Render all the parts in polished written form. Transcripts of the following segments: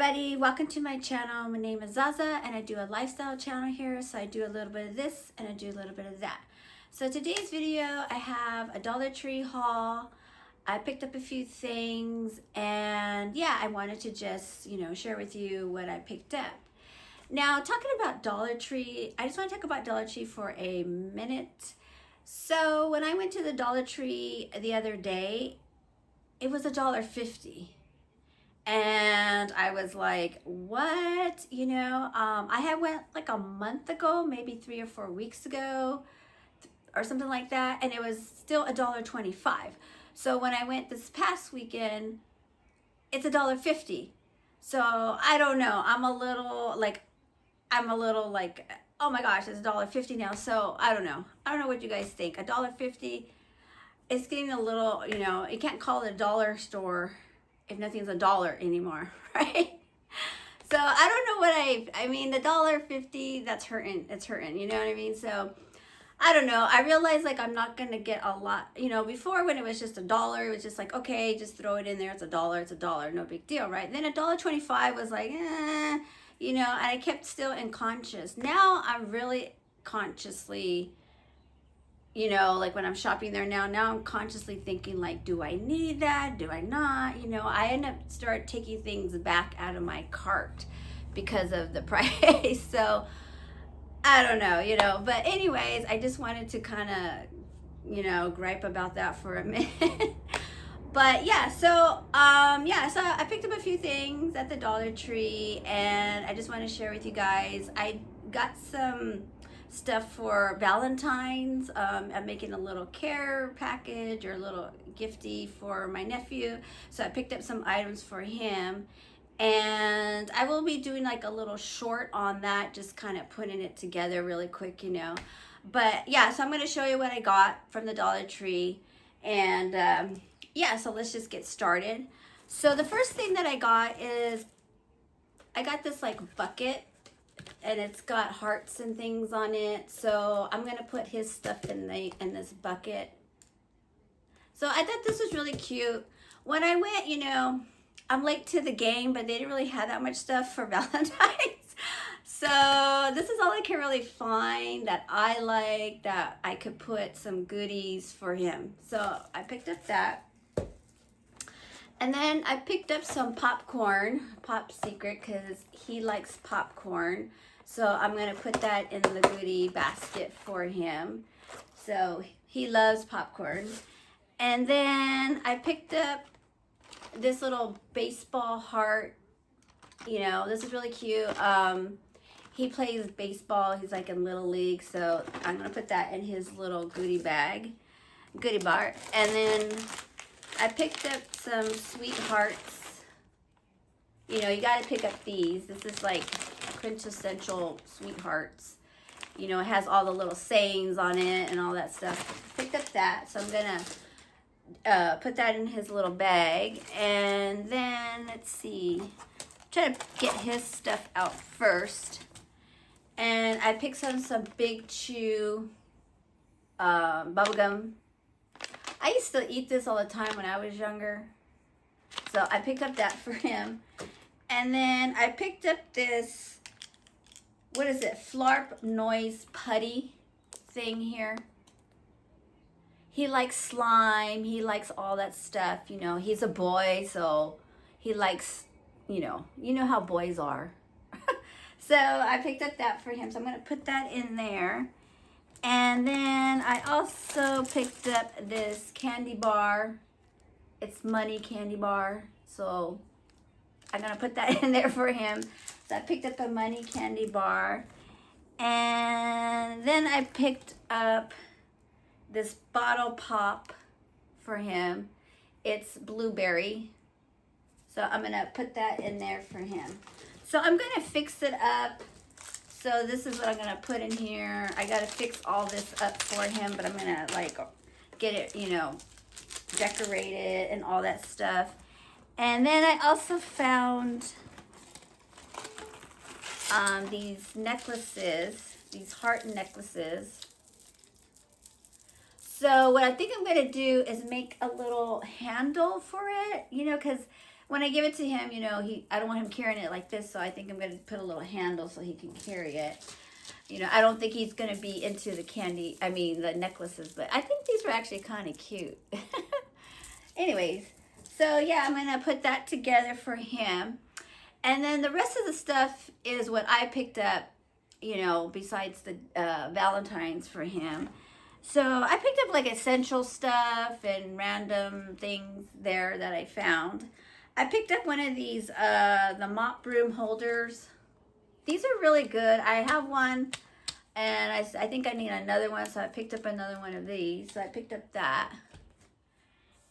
everybody, welcome to my channel. My name is Zaza and I do a lifestyle channel here. So I do a little bit of this and I do a little bit of that. So today's video, I have a Dollar Tree haul. I picked up a few things and yeah, I wanted to just, share with you what I picked up. Now, talking about Dollar Tree, I just want to talk about Dollar Tree for a minute. So when I went to the Dollar Tree the other day, it was $1.50. And I was like, what? I had went like a month ago, maybe 3 or 4 weeks ago or something like that. And it was still $1.25. So when I went this past weekend, it's $1.50. So I don't know. I'm a little like, oh my gosh, it's $1.50 now. So I don't know. I don't know what you guys think. $1.50, it's getting a little, you can't call it a dollar store if nothing's $1 anymore, right? So I don't know what I mean, the $1.50, that's hurting. It's hurting, you know what I mean? So I don't know. I realized like I'm not gonna get a lot, before when it was just $1, it was just like, okay, just throw it in there. It's $1, no big deal, right? Then $1.25 was like, and I kept still unconscious. Now I'm really consciously, like when I'm shopping there now I'm consciously thinking like, do I need that? Do I not? I end up start taking things back out of my cart because of the price. So I don't know, but anyways, I just wanted to kind of, gripe about that for a minute. But yeah, so so I picked up a few things at the Dollar Tree and I just want to share with you guys. I got some stuff for Valentines. I'm making a little care package or a little gifty for my nephew. So I picked up some items for him. And I will be doing like a little short on that, just kind of putting it together really quick, But yeah, so I'm going to show you what I got from the Dollar Tree. And yeah, so let's just get started. So the first thing that I got is I got this like bucket. And it's got hearts and things on it. So I'm gonna put his stuff in this bucket. So I thought this was really cute. When I went, I'm late to the game, but they didn't really have that much stuff for Valentine's. So this is all I can really find that I like, that I could put some goodies for him. So I picked up that. And then I picked up some popcorn, Pop Secret, because he likes popcorn. So I'm going to put that in the goodie basket for him. So he loves popcorn. And then I picked up this little baseball heart. This is really cute. He plays baseball. He's like in Little League. So I'm going to put that in his little goodie bar. And then I picked up some sweethearts. You got to pick up these. This is like quintessential sweethearts. It has all the little sayings on it and all that stuff. Picked up that. So I'm going to put that in his little bag. And then, let's see. Try to get his stuff out first. And I picked some Big Chew bubblegum. I used to eat this all the time when I was younger. So I picked up that for him. And then I picked up this, what is it? Flarp Noise Putty thing here. He likes slime. He likes all that stuff. He's a boy, so he likes, you know how boys are. So I picked up that for him. So I'm going to put that in there. And then I also picked up this candy bar. It's money candy bar. So I'm going to put that in there for him. So I picked up a money candy bar. And then I picked up this bottle pop for him. It's blueberry. So I'm going to put that in there for him. So I'm going to fix it up. So this is what I'm going to put in here. I got to fix all this up for him, but I'm going to like get it, decorate it and all that stuff. And then I also found these necklaces, these heart necklaces. So what I think I'm going to do is make a little handle for it, because when I give it to him, you know, I don't want him carrying it like this, so I think I'm going to put a little handle so he can carry it. You know, I don't think he's going to be into the necklaces, but I think these were actually kind of cute. Anyways, so yeah, I'm going to put that together for him. And then the rest of the stuff is what I picked up, you know, besides the Valentines for him. So I picked up like essential stuff and random things there that I found. I picked up one of these, the mop broom holders. These are really good. I have one, and I think I need another one, so I picked up another one of these. So I picked up that.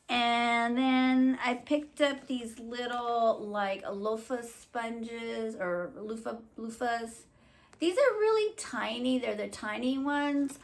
And then I picked up these little, like, loofah sponges, or loofahs. These are really tiny. They're the tiny ones.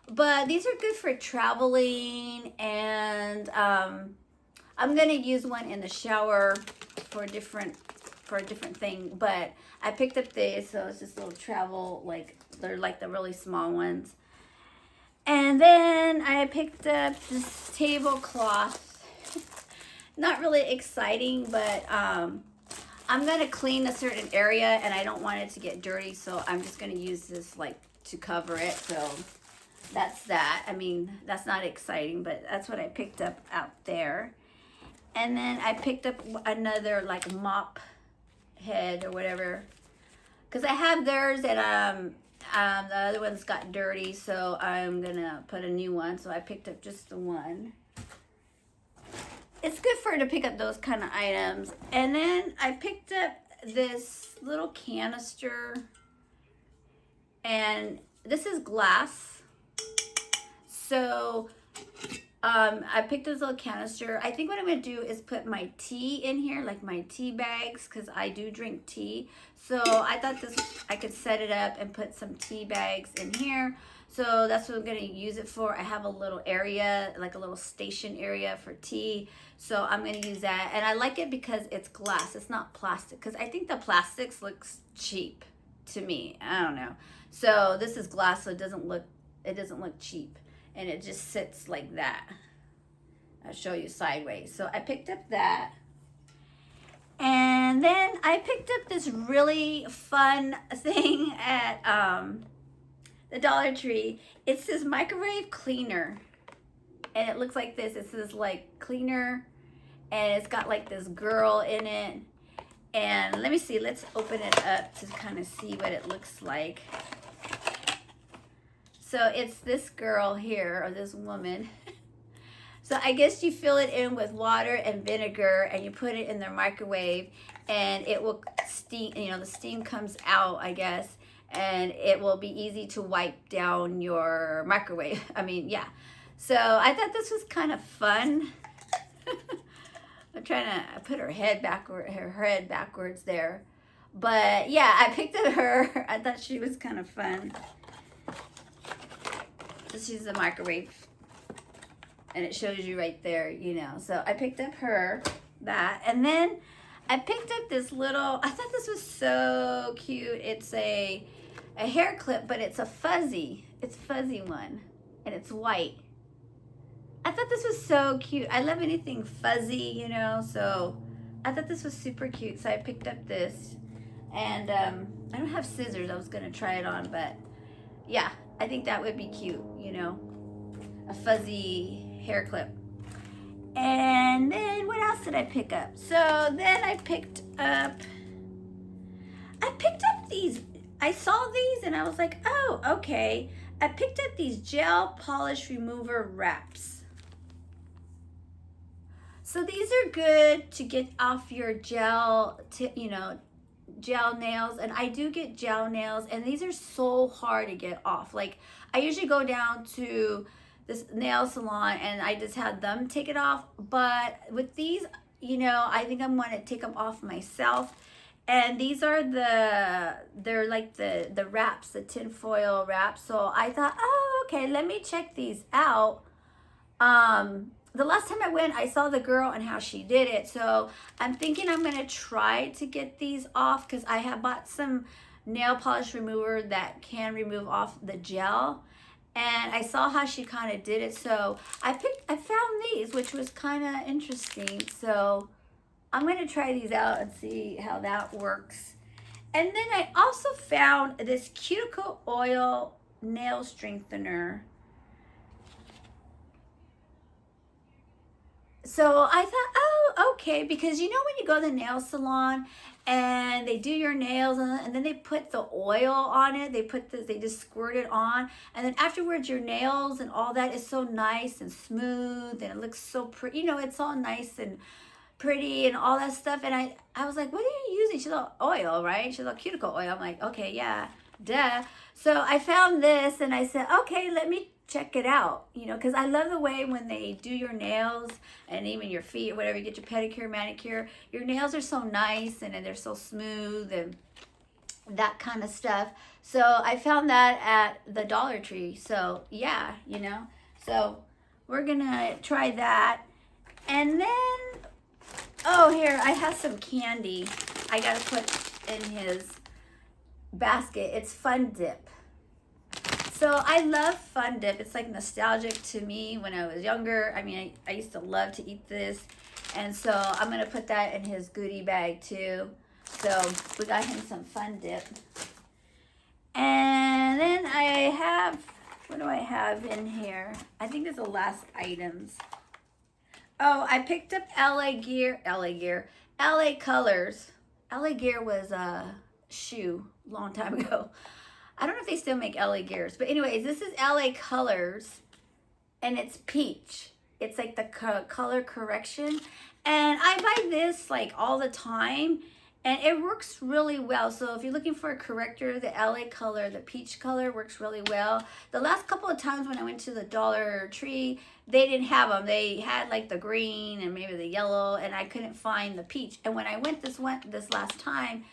But these are good for traveling, and I'm gonna use one in the shower for a different thing. But I picked up these, so it's just little travel, like they're like the really small ones. And then I picked up this tablecloth. Not really exciting, but I'm gonna clean a certain area, and I don't want it to get dirty, so I'm just gonna use this like to cover it. So that's that. I mean, that's not exciting, but that's what I picked up out there. And then I picked up another like mop head or whatever, because I have theirs, and the other ones got dirty, so I'm gonna put a new one. So I picked up just the one. It's good for her to pick up those kind of items. And then I picked up this little canister, and this is glass. So I picked this little canister. I think what I'm going to do is put my tea in here, like my tea bags, because I do drink tea. So I thought I could set it up and put some tea bags in here. So that's what I'm going to use it for. I have a little area, like a little station area for tea. So I'm going to use that. And I like it because it's glass. It's not plastic, because I think the plastics looks cheap to me. I don't know. So this is glass, so it doesn't look cheap. And it just sits like that. I'll show you sideways. So I picked up that. And then I picked up this really fun thing at the Dollar Tree. It's this microwave cleaner. And it looks like this. It says like cleaner. And it's got like this girl in it. And let me see. Let's open it up to kind of see what it looks like. So it's this girl here, or this woman. So I guess you fill it in with water and vinegar, and you put it in the microwave, and it will steam, you know, the steam comes out, I guess, and it will be easy to wipe down your microwave. I mean, yeah. So I thought this was kind of fun. I'm trying to put her head backwards there. But yeah, I picked up her. I thought she was kind of fun. She's the microwave, and it shows you right there, you know. So I picked up that, and then I picked up this little, I thought this was so cute. It's a hair clip, but it's a fuzzy one, and it's white. I thought this was so cute. I love anything fuzzy, you know, so I thought this was super cute. So I picked up this, and I don't have scissors. I was gonna try it on, but yeah, I think that would be cute, you know, a fuzzy hair clip. And then what else did I pick up? So then I picked up these. I saw these and I was like, oh, okay. I picked up these gel polish remover wraps. So these are good to get off your gel, gel nails. And I do get gel nails, and these are so hard to get off. Like, I usually go down to this nail salon and I just had them take it off. But with these, you know, I think I'm going to take them off myself. And these are they're like the wraps, the tinfoil wraps. So I thought, oh, okay, let me check these out. The last time I went, I saw the girl and how she did it. So I'm thinking I'm going to try to get these off, because I have bought some nail polish remover that can remove off the gel. And I saw how she kind of did it. So I found these, which was kind of interesting. So I'm going to try these out and see how that works. And then I also found this cuticle oil nail strengthener. So I thought, oh, okay, because you know when you go to the nail salon and they do your nails and then they put the oil on it, they just squirt it on, and then afterwards your nails and all that is so nice and smooth and it looks so pretty. You know, it's all nice and pretty and all that stuff. And I was like, what are you using? She's all oil, right? She's all cuticle oil. I'm like, okay, yeah, duh. So I found this and I said, okay, let me check it out, you know, because I love the way when they do your nails and even your feet or whatever, you get your pedicure, manicure, your nails are so nice and they're so smooth and that kind of stuff. So I found that at the Dollar Tree. So yeah, you know, so we're gonna try that. And then, oh, here, I have some candy I gotta put in his basket. It's Fun Dip. So I love Fun Dip. It's like nostalgic to me when I was younger. I mean, I used to love to eat this. And so I'm going to put that in his goodie bag too. So we got him some Fun Dip. And then I have, what do I have in here? I think it's the last items. Oh, I picked up LA Colors. LA Gear was a shoe a long time ago. I don't know if they still make LA Gears, but anyways, this is LA Colors, and it's peach. It's like the color correction, and I buy this like all the time, and it works really well. So if you're looking for a corrector, the LA color, the peach color works really well. The last couple of times when I went to the Dollar Tree, they didn't have them. They had like the green and maybe the yellow, and I couldn't find the peach. And when I went this last time,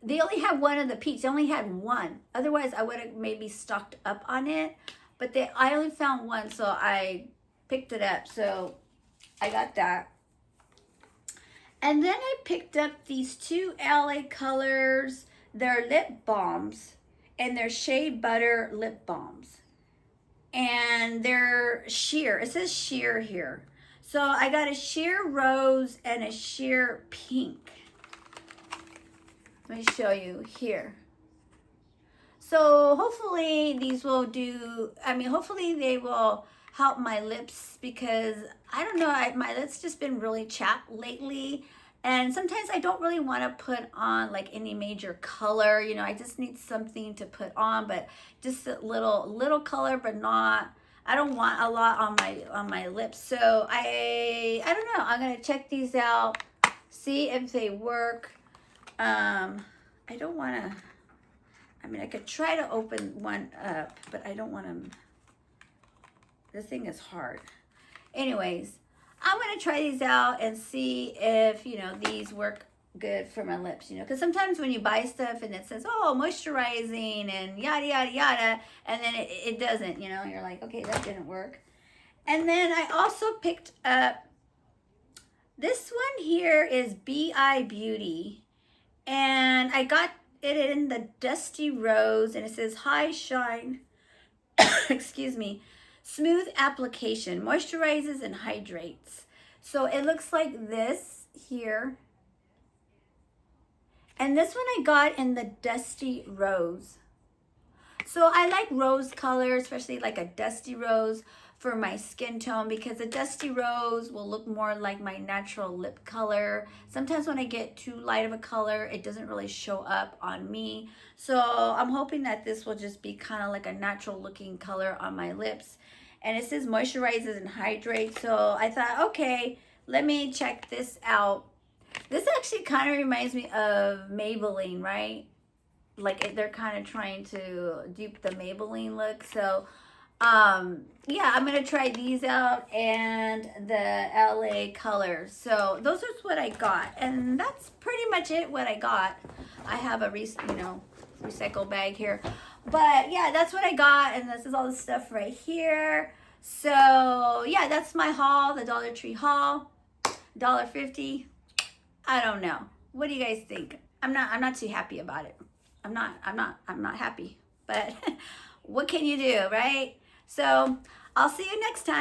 they only had one of the peach. They only had one. Otherwise, I would have maybe stocked up on it. But I only found one, so I picked it up. So I got that. And then I picked up these two LA Colors. They're lip balms. And they're Shea Butter lip balms. And they're sheer. It says sheer here. So I got a sheer rose and a sheer pink. Let me show you here. So hopefully these will do, hopefully they will help my lips, because I don't know, my lips just been really chapped lately. And sometimes I don't really want to put on like any major color, you know, I just need something to put on, but just a little color, but not, I don't want a lot on my lips. So I don't know, I'm going to check these out, see if they work. I don't want to, I could try to open one up, but I don't want to, this thing is hard. Anyways, I'm going to try these out and see if, you know, these work good for my lips, you know, because sometimes when you buy stuff and it says, oh, moisturizing and yada, yada, yada, and then it doesn't, you know, you're like, okay, that didn't work. And then I also picked up, this one here is BI Beauty. And I got it in the Dusty Rose, and it says High Shine, excuse me, smooth application, moisturizes and hydrates. So it looks like this here. And this one I got in the Dusty Rose. So I like rose color, especially like a dusty rose for my skin tone, because a dusty rose will look more like my natural lip color. Sometimes when I get too light of a color, it doesn't really show up on me. So I'm hoping that this will just be kind of like a natural looking color on my lips. And it says moisturizes and hydrates. So I thought, okay, let me check this out. This actually kind of reminds me of Maybelline, right? Like they're kind of trying to dupe the Maybelline look. So yeah, I'm gonna try these out and the LA Colors. So those are what I got, and that's pretty much it. What I got, I have a recycle bag here, but yeah, that's what I got, and this is all the stuff right here. So yeah, that's my haul, the Dollar Tree haul, $1.50. I don't know. What do you guys think? I'm not too happy about it. I'm not happy, but what can you do, right? So I'll see you next time.